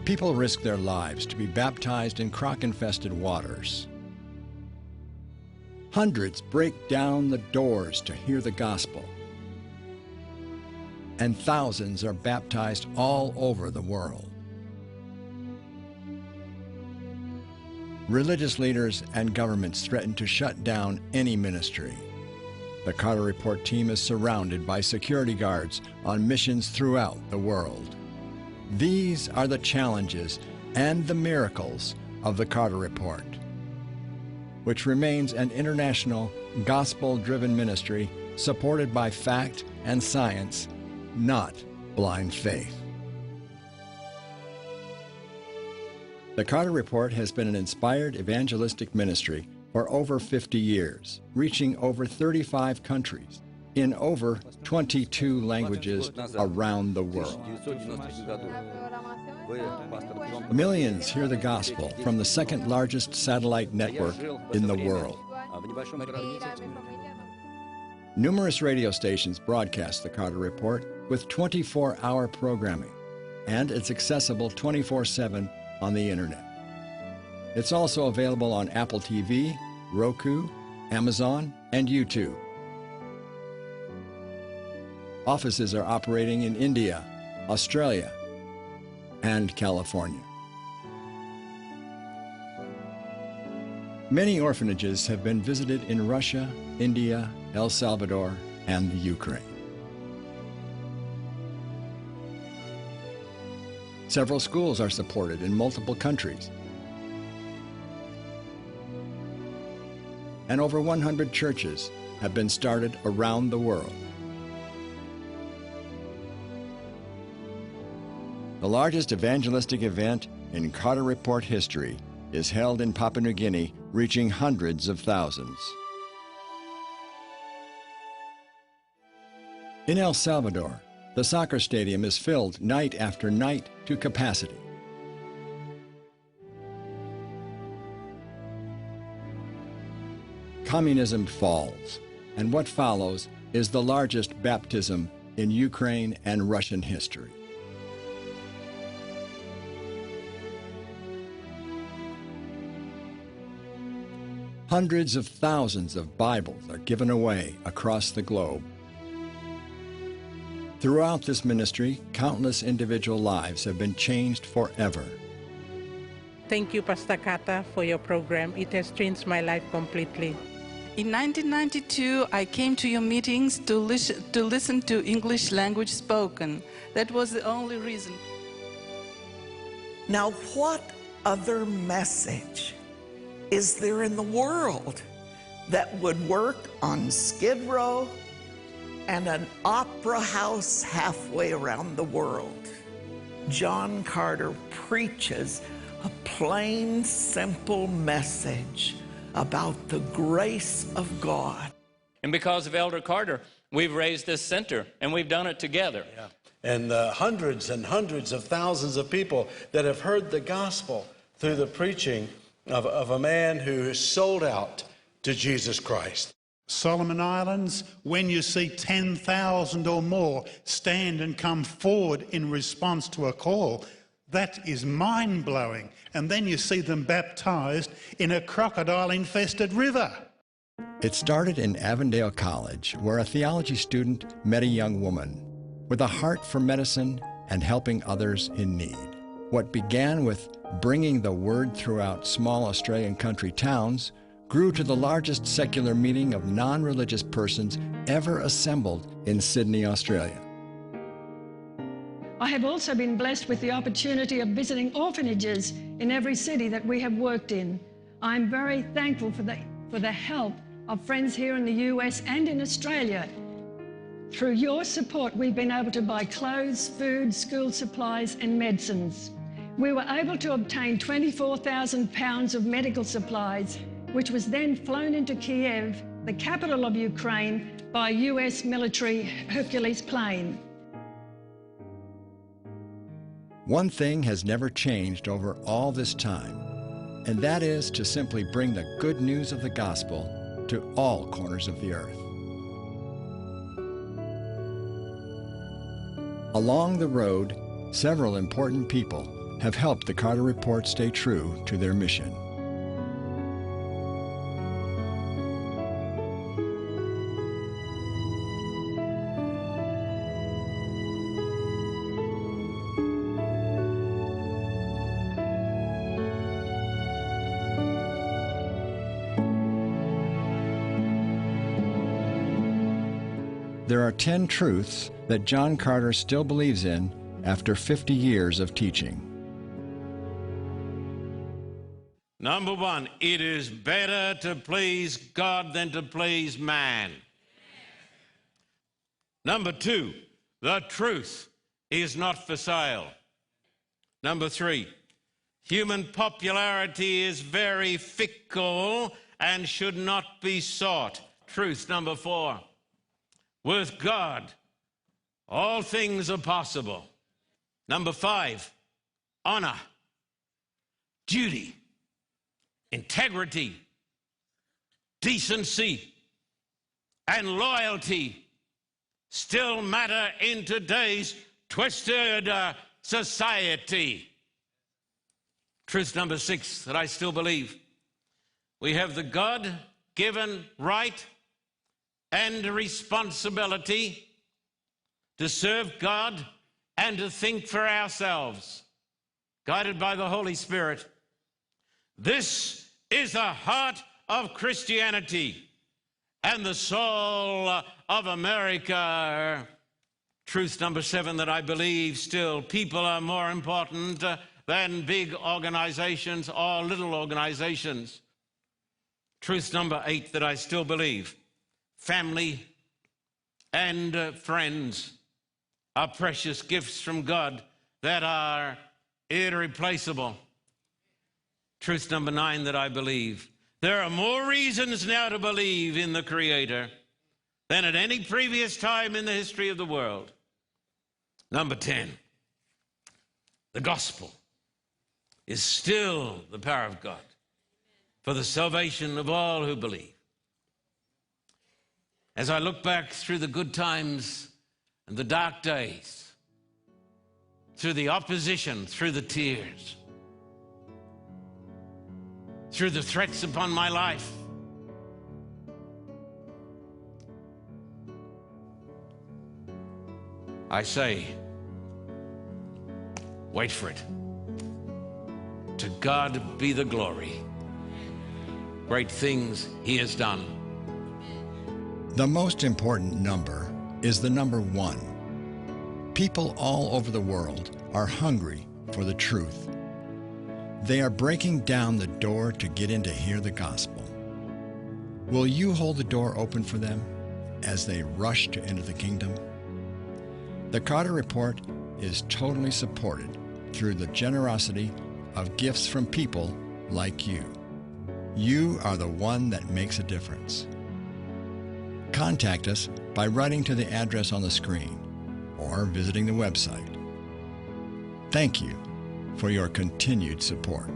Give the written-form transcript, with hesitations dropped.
People risk their lives to be baptized in croc-infested waters. Hundreds break down the doors to hear the gospel. And thousands are baptized all over the world. Religious leaders and governments threaten to shut down any ministry. The Carter Report team is surrounded by security guards on missions throughout the world. These are the challenges and the miracles of the Carter Report, which remains an international, gospel-driven ministry supported by fact and science, not blind faith. The Carter Report has been an inspired evangelistic ministry for over 50 years, reaching over 35 countries in over 22 languages around the world. Millions hear the gospel from the second largest satellite network in the world. Numerous radio stations broadcast the Carter Report with 24-hour programming, and it's accessible 24/7 on the internet. It's also available on Apple TV, Roku, Amazon, and YouTube. Offices are operating in India, Australia, and California. Many orphanages have been visited in Russia, India, El Salvador, and the Ukraine. Several schools are supported in multiple countries. And over 100 churches have been started around the world. The largest evangelistic event in Carter Report history is held in Papua New Guinea, reaching hundreds of thousands. In El Salvador, the soccer stadium is filled night after night to capacity. Communism falls, and what follows is the largest baptism in Ukraine and Russian history. Hundreds of thousands of Bibles are given away across the globe. Throughout this ministry, countless individual lives have been changed forever. Thank you, Pastor Kata, for your program. It has changed my life completely. In 1992, I came to your meetings to listen to English language spoken. That was the only reason. Now, what other message is there in the world that would work on Skid Row and an opera house halfway around the world? John Carter preaches a plain, simple message about the grace of God. And because of Elder Carter, we've raised this center, and we've done it together. Yeah. And hundreds and hundreds of thousands of people that have heard the gospel through the preaching of a man who is sold out to Jesus Christ. Solomon Islands, when you see 10,000 or more stand and come forward in response to a call, that is mind-blowing. And then you see them baptized in a crocodile-infested river. It started in Avondale College, where a theology student met a young woman with a heart for medicine and helping others in need. What began with bringing the word throughout small Australian country towns grew to the largest secular meeting of non-religious persons ever assembled in Sydney, Australia. I have also been blessed with the opportunity of visiting orphanages in every city that we have worked in. I'm very thankful for the help of friends here in the US and in Australia. Through your support, we've been able to buy clothes, food, school supplies, and medicines. We were able to obtain 24,000 pounds of medical supplies, which was then flown into Kiev, the capital of Ukraine, by a US military Hercules plane. One thing has never changed over all this time, and that is to simply bring the good news of the gospel to all corners of the earth. Along the road, several important people have helped the Carter Report stay true to their mission. There are 10 truths that John Carter still believes in after 50 years of teaching. Number one, it is better to please God than to please man. Number two, the truth is not for sale. Number three, human popularity is very fickle and should not be sought. Truth number four, with God, all things are possible. Number five, honor, duty, integrity, decency, and loyalty still matter in today's twisted society. Truth number six that I still believe. We have the God-given right and responsibility to serve God and to think for ourselves, guided by the Holy Spirit. This is the heart of Christianity and the soul of America. Truth number seven that I believe still, people are more important than big organizations or little organizations. Truth number eight that I still believe, family and friends are precious gifts from God that are irreplaceable. Truth number nine that I believe, there are more reasons now to believe in the Creator than at any previous time in the history of the world. Number 10, the gospel is still the power of God for the salvation of all who believe. As I look back through the good times and the dark days, through the opposition, through the tears, through the threats upon my life, I say, wait for it. To God be the glory. Great things He has done. The most important number is the number 1. People all over the world are hungry for the truth. They are breaking down the door to get in to hear the gospel. Will you hold the door open for them as they rush to enter the kingdom? The Carter Report is totally supported through the generosity of gifts from people like you. You are the one that makes a difference. Contact us by writing to the address on the screen or visiting the website. Thank you for your continued support.